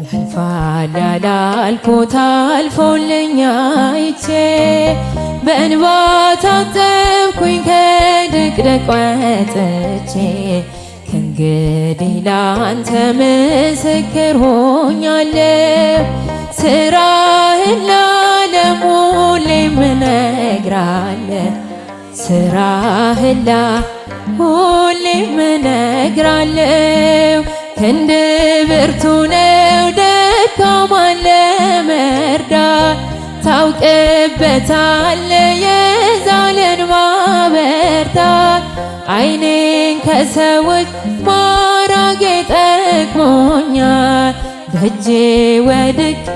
ያልፋል ያላልኩት አልፎልኝ አይቼ በእንባ ታጠብኩኝ ከድቅድቅ ወጥቼ ከእንግዲህ ላንተ ምስክር ሆኛለሁ ስራህን ለዓለም ሁሌም እነግራለሁ ስራህን ሁሌም እነግራለሁ ክንድ ብርቱ ነው ደካማን ለመርዳት ታውቅበታለህ የዛለን ማበርታት ዓይኔን ከሰዎች ማራቄ ጠቅሞኛል በእጄ ወድቄ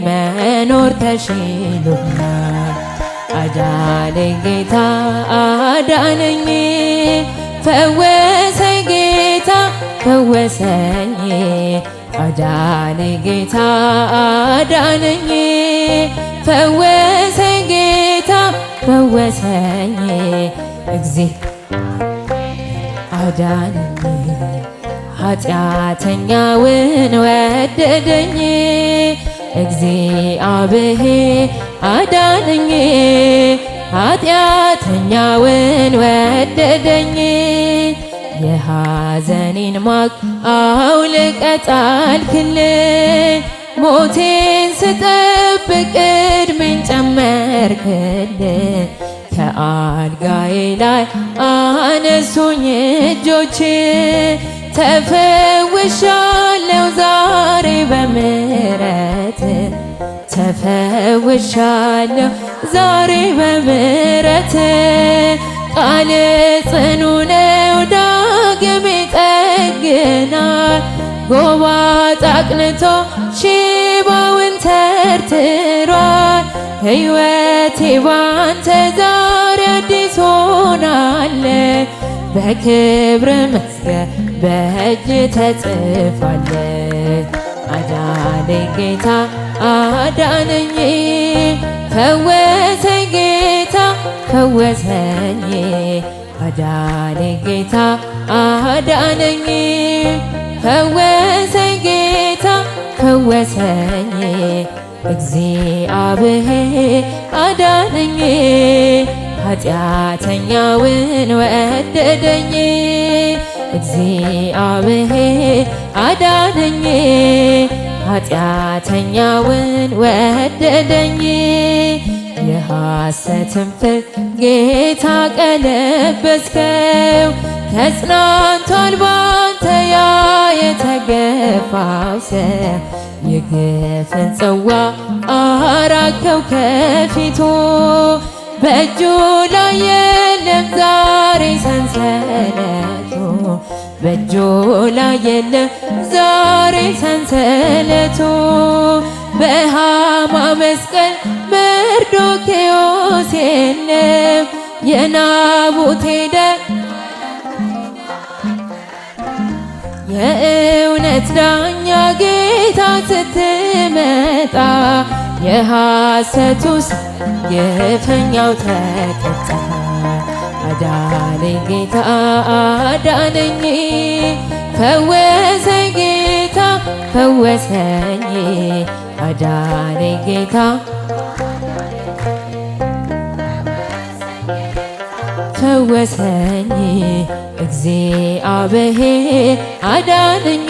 መኖር ተሽሎኛል አዳነኝ ጌታ አዳነኝ ፈወሰኝ ጌታ ፈወሰኝ አዳነኝ ጌታ አዳነኝ ፈወሰኝ ጌታ ፈወሰኝ አዳነኝ ኃጢአተኛውን ወደደኝ እግዚአብሔር አዳነኝ ኃጢአተኛውን ወደደኝ የሐዘኔን ማቅ አውልቀህ ጣልክልኝ ሞቴን ስጠብቅ ዕድሜን ጨመርክልኝ ከአልጋዬ ላይ አነሱኝ እጆች ተፈውሻለሁ ዛሬ በምሕረት ተፈውሻለሁ ዛሬ በምሕረት ቃል ጽኑ ነው ዳግም ይጠግናል ጎባጣ አቅንቶ ሽባውን ተርትሯል ሕይወቴ ባንተ ዛሬ አዲስ ሆናለች በክብር መዝገብ በእጅ ተጽፋለች አዳነኝ ጌታ አዳነኝ ፈወሰኝ ጌታ ፈወሰኝ አዳነኝ ጌታ አዳነኝ ፈወሰኝ ጌታ ፈወሰኝ እግዚአብሔር አዳነኝ ኃጢአተኛውን ወደደኝ እግዚአብሔር አዳነኝ ኃጢአተኛውን ወደደኝ የሐሰትን ፍርድ ጌታ ቀለበስከው ተጽናንቷል ባንተ ያ የተገፋው ሰው የግፍን ጽዋ አራከው ከፊቱ በእጁ ላይ የለም ዛሬ ሰንሰለቱ በእጁ ላይ የለም ዛሬ ሰንሰለቱ በሃማ መስቀል መርዶክዮስ የለም የናቡቴ ደም የእውነት ዳኛ ጌታ ስትመጣ የሐሰቱ ግፈኛው ተቀጣ አዳነኝ ጌታ አዳነኝ ፈወሰኝ ጌታ ፈወሰኝ አዳነኝ ጌታ ፈወሰኝ እግዚአብሔር አዳነኝ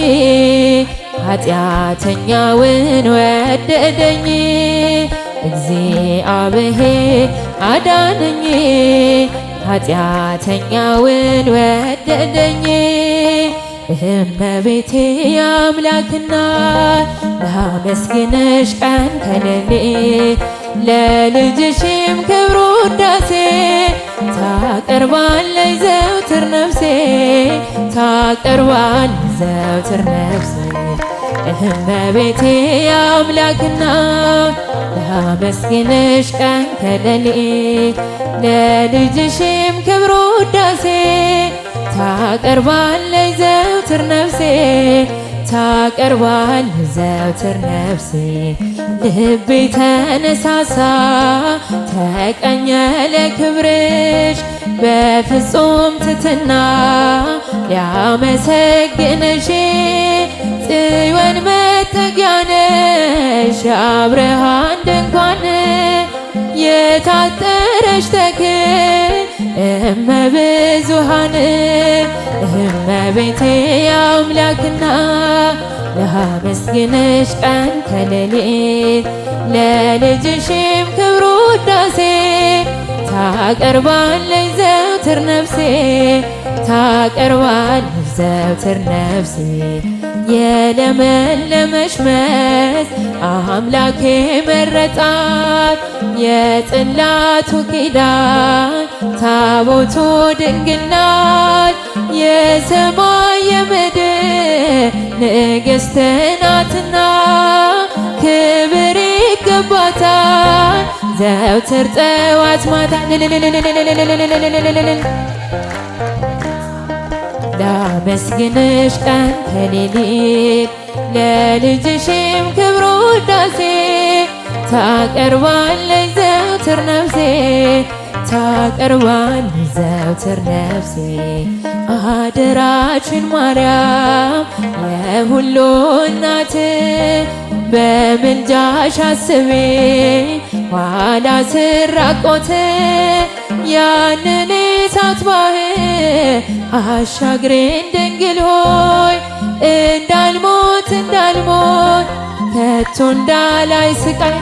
ኃጢአተኛውን ወደደኝ እግዚአብሔር አዳነኝ ኃጢአተኛውን ወደደኝ እመቤቴ አምላክና ላመስግንሽ ቀን ከሌሊት ለልጅሽም ክብር ውዳሴ ታቀርባለች ዘውትር ነፍሴ ታቀርባለች ዘውትር ነፍሴ እመቤቴ አምላክና ላመስግንሽ ቀን ከሌሊት ለልጅሽም ክብር ውዳሴ ታቀርባለች ዘውትር ነፍሴ ታቀርባለች ዘውትር ነፍሴ ልቤ ተነሳሳ ተቀኘ ለክብርሽ በፍጹም ትሕትና ሊያመሰግንሽ ጽዮን መጠጊያ የብርሃን ድንኳን የታጠረች ተክል እመብዙኃን እመቤቴ አምላክና ላመስግንሽ ቀን ከሌሊት ለልጅሽም ክብር ውዳሴ ታቀርባለች ዘውትር ነፍሴ ታቀርባለች ዘውትር ነፍሴ የለመለመች መስክ አምላኬ መረጣት የጽላቱ ኪዳን ታቦቱ ድንግል ናት የሰማይ የምድር ንግሥት ናትና ክብር ይገባታል ዘውትር ጠዋት ማታ ላመስግንሽ ቀን ከሌሊት ለልጅሽም ክብር ውዳሴ ታቀርባለች ዘውትር ነፍሴ ታቀርባለች ዘውትር ነፍሴ አደራችን ማርያም የሁሉ እናት በምልጃሽ አስቤኝ ኋላ ስራቆት ያንን እሳት ባህር አሻግሬን ድንግል ሆይ እንዳልሞት ከቶ እንዳላይ ስቃይ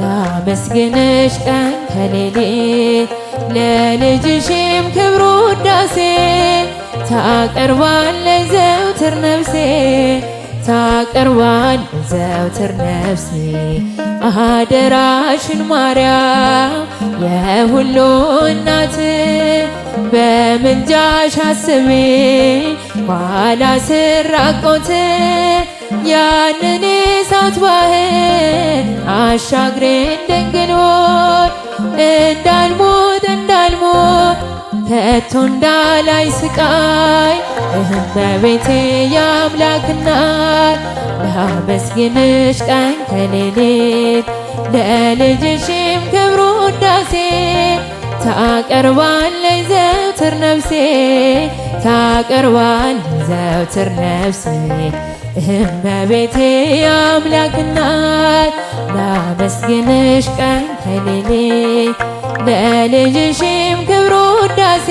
ላመስግንሽ ቀን ከሌሊት ለልጅሽም ክብር ውዳሴ ታቀርባለች ዘውትር ነፍሴ ታቀርባለች ዘውትር ነፍሴ አደራሽን ማርያም የሁሉ እናት በምልጃሽ አስቤኝ ኋላ ስራቆት ያንን እሳት ባህር አሻግሬን ድንግል ሆይ እንዳልሞት ከቶ እንዳላይ ስቃይ እመቤቴ የአምላክ እናት ላመስግንሽ ቀን ከሌሊት ለልጅሽም ክብር ውዳሴ ታቀርባለች ዘውትር ነፍሴ ታቀርባለች ዘውትር ነፍሴ እመቤቴ የአምላክ እናት ላመስግንሽ ቀን ከሌሊት ለልጅሽም ክብር ውዳሴ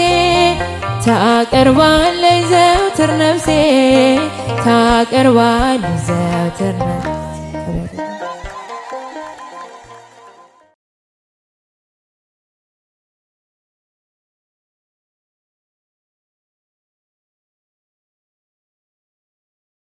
ታቀርባለች ዘውትር ነፍሴ ታቀርባለች ዘውትር ነፍሴ